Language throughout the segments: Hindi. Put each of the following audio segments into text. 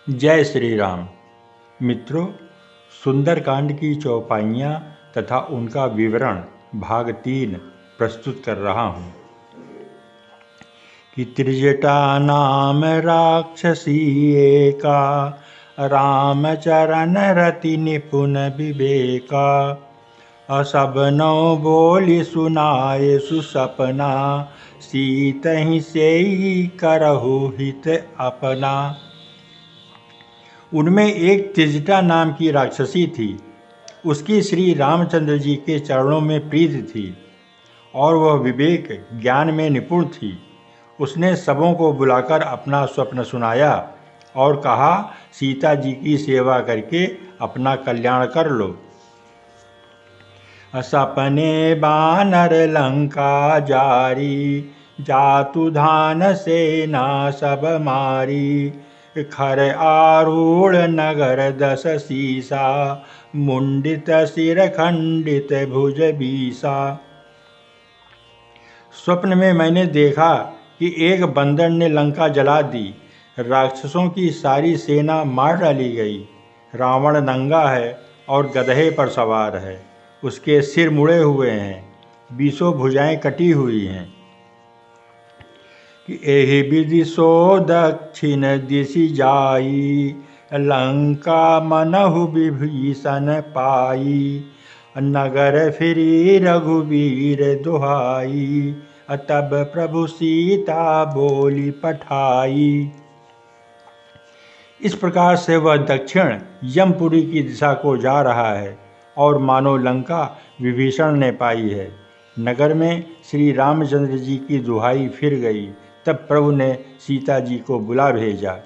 जय श्री राम। मित्रों, सुंदरकांड की चौपाइयाँ तथा उनका विवरण भाग 3 प्रस्तुत कर रहा हूँ। कि त्रिजटा नाम राक्षसी एका, रामचरण रति निपुण विवेका। असब नौ बोली सुनाए सुसपना, सीत ही सेई करहु हित अपना। उनमें एक त्रिजटा नाम की राक्षसी थी। उसकी श्री रामचंद्र जी के चरणों में प्रीति थी और वह विवेक ज्ञान में निपुण थी। उसने सबों को बुलाकर अपना स्वप्न सुनाया और कहा, सीता जी की सेवा करके अपना कल्याण कर लो। सपने बानर लंका जारी, जातु धान सेना सब मारी। खर आरूढ़ नगर 10 सीसा, मुंडित सिर खंडित भुज बीसा। स्वप्न में मैंने देखा कि एक बंदर ने लंका जला दी। राक्षसों की सारी सेना मार डाली गई। रावण नंगा है और गधे पर सवार है। उसके सिर मुड़े हुए हैं, 20 भुजाएं कटी हुई हैं। कि एहि विधि सो दक्षिण दिशि जाई, लंका मनहु विभीषण पाई। नगर फिरी रघुवीर दुहाई, तब प्रभु सीता बोली पठाई। इस प्रकार से वह दक्षिण यमपुरी की दिशा को जा रहा है और मानो लंका विभीषण ने पाई है। नगर में श्री रामचंद्र जी की दुहाई फिर गई। तब प्रभु ने सीता जी को बुला भेजा।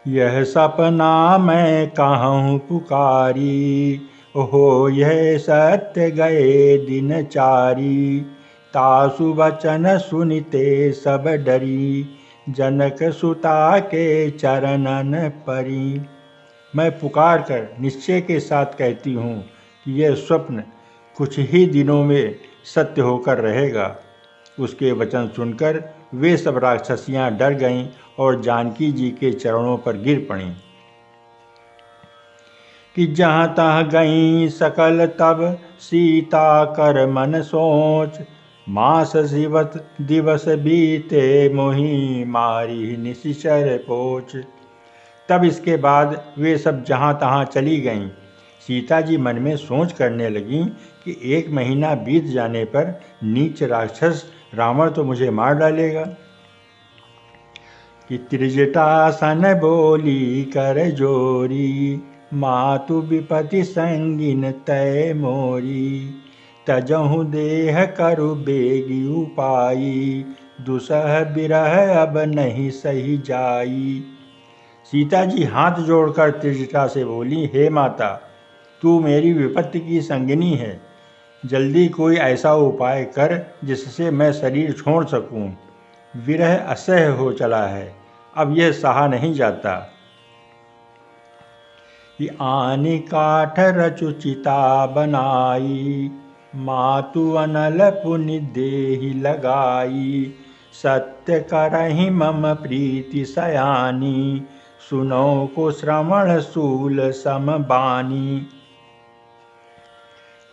यह सपना मैं कहूँ पुकारी, हो यह सत्य गए दिन चारी। तासु वचन सुनिते सब डरी, जनक सुता के चरणन परी। मैं पुकार कर निश्चय के साथ कहती हूँ कि यह स्वप्न कुछ ही दिनों में सत्य होकर रहेगा। उसके वचन सुनकर वे सब राक्षसियाँ डर गईं और जानकी जी के चरणों पर गिर पड़ीं। कि जहाँ तहाँ गईं सकल तब सीता कर मन सोच। मास शिवत दिवस बीते मोहि, मारी निशिचर पोच। तब इसके बाद वे सब जहाँ तहाँ चली गईं। सीता जी मन में सोच करने लगीं कि 1 महीना बीत जाने पर नीच राक्षस रावण तो मुझे मार डालेगा। कि त्रिजटासन बोली कर जोरी, मातु विपति संगिन तय मोरी। तजहु देह करु बेगी उपाई, दुसह बिरह अब नहीं सही जाई। सीता जी हाथ जोड़कर त्रिजटा से बोली, हे माता, तू मेरी विपत्ति की संगिनी है। जल्दी कोई ऐसा उपाय कर जिससे मैं शरीर छोड़ सकूं। विरह असह्य हो चला है, अब यह सहा नहीं जाता। कि आनी काठ रचु चिता बनाई, मातु अनल पुनि देहि लगाई। सत्य करहि मम प्रीति सयानी, सुनो को श्रवण शूल सम बानी।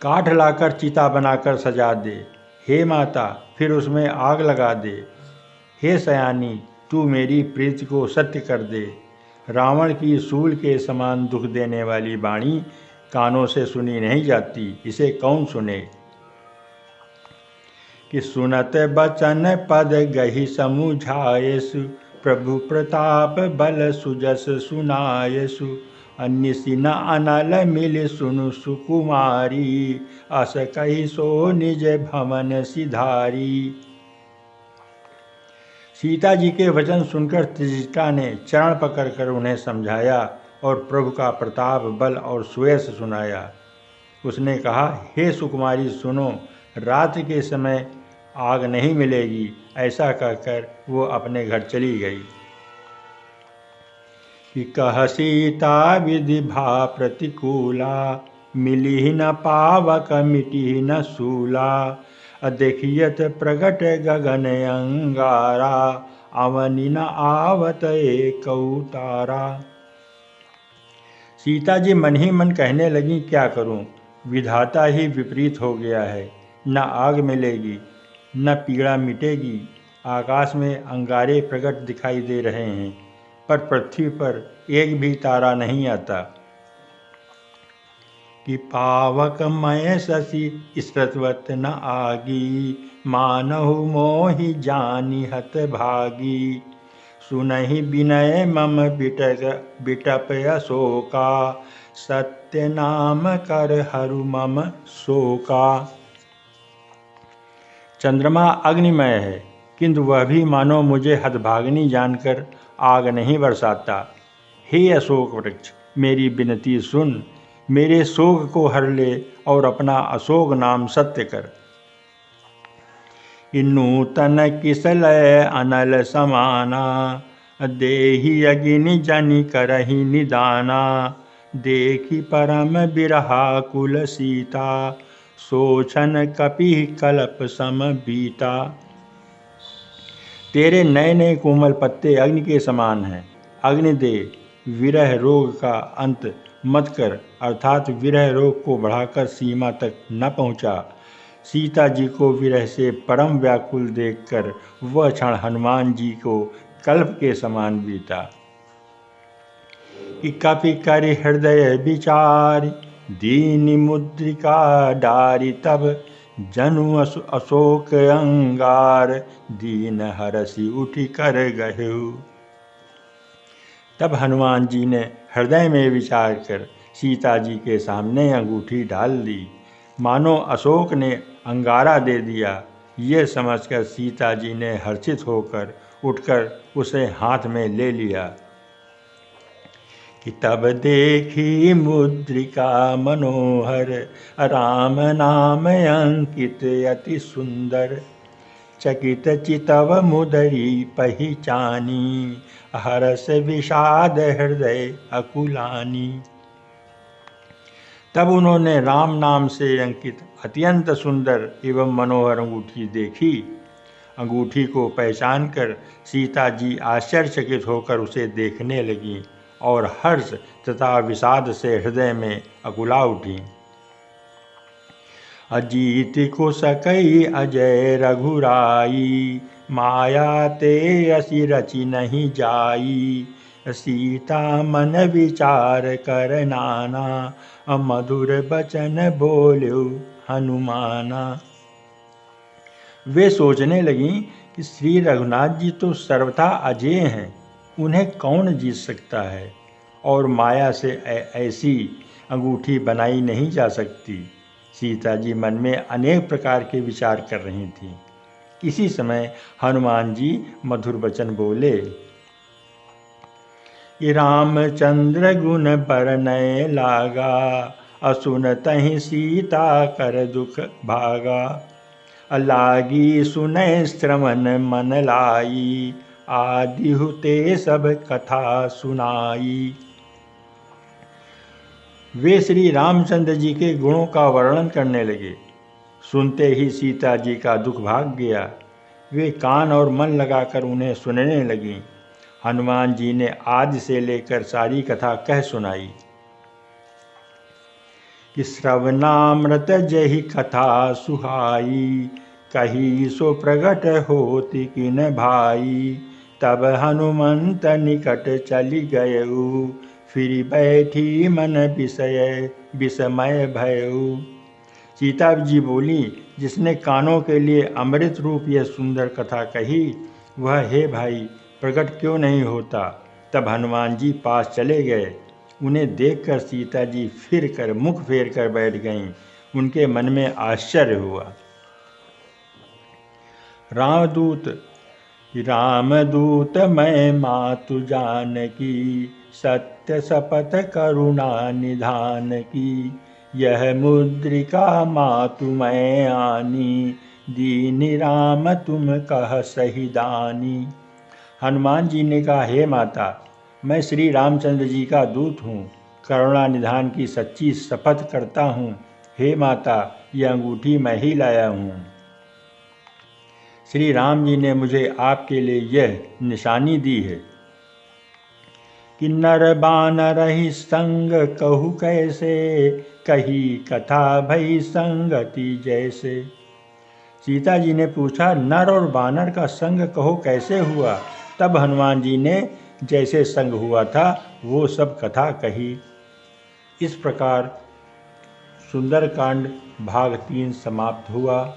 काठ लाकर चिता बनाकर सजा दे, हे माता, फिर उसमें आग लगा दे। हे सयानी, तू मेरी प्रीति को सत्य कर दे। रावण की सूल के समान दुख देने वाली वाणी कानों से सुनी नहीं जाती, इसे कौन सुने। कि सुनत बचन पद गहि समुझायसु, प्रभु प्रताप बल सुजस सुनायसु। निसिन अनल मिल सुनु सुकुमारी, अस कहि सो निज भवन सिधारी। सीता जी के वचन सुनकर त्रिजटा ने चरण पकड़कर उन्हें समझाया और प्रभु का प्रताप बल और सुयश सुनाया। उसने कहा, हे सुकुमारी सुनो, रात्रि के समय आग नहीं मिलेगी। ऐसा कहकर वो अपने घर चली गई। कि कह सीता विधि भा प्रतिकूला, मिली न पावक मिटी न सूला। देखियत प्रगट गगन अंगारा, अवनि न आवत एक तारा। सीता जी मन ही मन कहने लगी, क्या करूं, विधाता ही विपरीत हो गया है। न आग मिलेगी न पीड़ा मिटेगी। आकाश में अंगारे प्रकट दिखाई दे रहे हैं, पर पृथ्वी पर एक भी तारा नहीं आता। कि पावक मय शशि स्रतवत न आगी, मानहु मोहि जानि हत भागी। सुनहि विनय मम बिटप अशोका, सत्य नाम कर हरु मम शोका। चंद्रमा अग्निमय है, किंतु वह भी मानो मुझे हतभागिनी जानकर आग नहीं बरसाता। हे अशोक वृक्ष, मेरी विनती सुन, मेरे शोक को हर ले और अपना अशोक नाम सत्य कर। नूतन किसलय अनल समाना, देहि अग्नि जनि करहि निदाना। देखि परम बिरहा कुल सीता, सोचन कपि कल्प सम बीता। तेरे नए नए कोमल पत्ते अग्नि के समान हैं। अग्नि दे, विरह रोग का अंत मत कर, अर्थात विरह रोग को बढ़ाकर सीमा तक न पहुँचा। सीता जी को विरह से परम व्याकुल देखकर वह क्षण हनुमान जी को कल्प के समान बीता। कि कपि कर हृदय विचार, दीन मुद्रिका डारी। तब जनु अशोक अंगार, दीन हरसि उठि कर गहेउ। तब हनुमान जी ने हृदय में विचार कर सीता जी के सामने अंगूठी डाल दी। मानो अशोक ने अंगारा दे दिया। ये समझकर सीता जी ने हर्षित होकर उठकर उसे हाथ में ले लिया। कि तब देखी मुद्रिका मनोहर, राम नाम अंकित अति सुंदर। चकित चितव मुदरी पहिचानी, हरस विषाद हृदय अकुलानी। तब उन्होंने राम नाम से अंकित अत्यंत सुंदर एवं मनोहर अंगूठी देखी। अंगूठी को पहचान कर सीता जी आश्चर्यचकित होकर उसे देखने लगीं और हर्ष तथा विषाद से हृदय में अकुला उठी। अजीत को सकई अजय रघुराई, माया ते असी रचि नहीं जाई। सीता मन विचार कर नाना, मधुर बचन बोल्यो हनुमाना। वे सोचने लगीं कि श्री रघुनाथ जी तो सर्वथा अजेय हैं, उन्हें कौन जीत सकता है, और माया से ऐसी अंगूठी बनाई नहीं जा सकती। सीता जी मन में अनेक प्रकार के विचार कर रही थीं। इसी समय हनुमान जी मधुर वचन बोले। रामचंद्र गुण बरनय लागा, असुन तहि सीता कर दुख भागा। लागी सुनय श्रवण मन लाई, आदि हुते सब कथा सुनाई। वे श्री रामचंद्र जी के गुणों का वर्णन करने लगे। सुनते ही सीता जी का दुख भाग गया। वे कान और मन लगाकर उन्हें सुनने लगीं। हनुमान जी ने आदि से लेकर सारी कथा कह सुनाई। कि श्रवणामृत जहि कथा सुहाई, कही सो प्रगट होति किन भाई। तब हनुमंत निकट चली गयउ, फिर बैठी मन विस्मय भयउ। सीता जी बोली, जिसने कानों के लिए अमृत रूप यह सुंदर कथा कही, वह हे भाई प्रकट क्यों नहीं होता। तब हनुमान जी पास चले गए। उन्हें देखकर सीता जी फिर कर मुख फेर कर बैठ गईं। उनके मन में आश्चर्य हुआ। रामदूत मैं मातु जानकी, सत्य शपथ करुणा निधान की। यह मुद्रिका मातु मैं आनी, दीनि राम तुम कह सही दानी। हनुमान जी ने कहा, हे माता, मैं श्री रामचंद्र जी का दूत हूँ, करुणा निधान की सच्ची शपथ करता हूँ। हे माता, यह अंगूठी मैं ही लाया हूँ। श्री राम जी ने मुझे आपके लिए यह निशानी दी है कि नर बानर ही संग कहु कैसे, कही कथा भई संगति जैसे। सीता जी ने पूछा, नर और बानर का संग कहो कैसे हुआ? तब हनुमान जी ने जैसे संग हुआ था वो सब कथा कही। इस प्रकार सुंदरकांड भाग 3 समाप्त हुआ।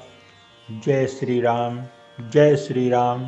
जय श्री राम, जय श्री राम।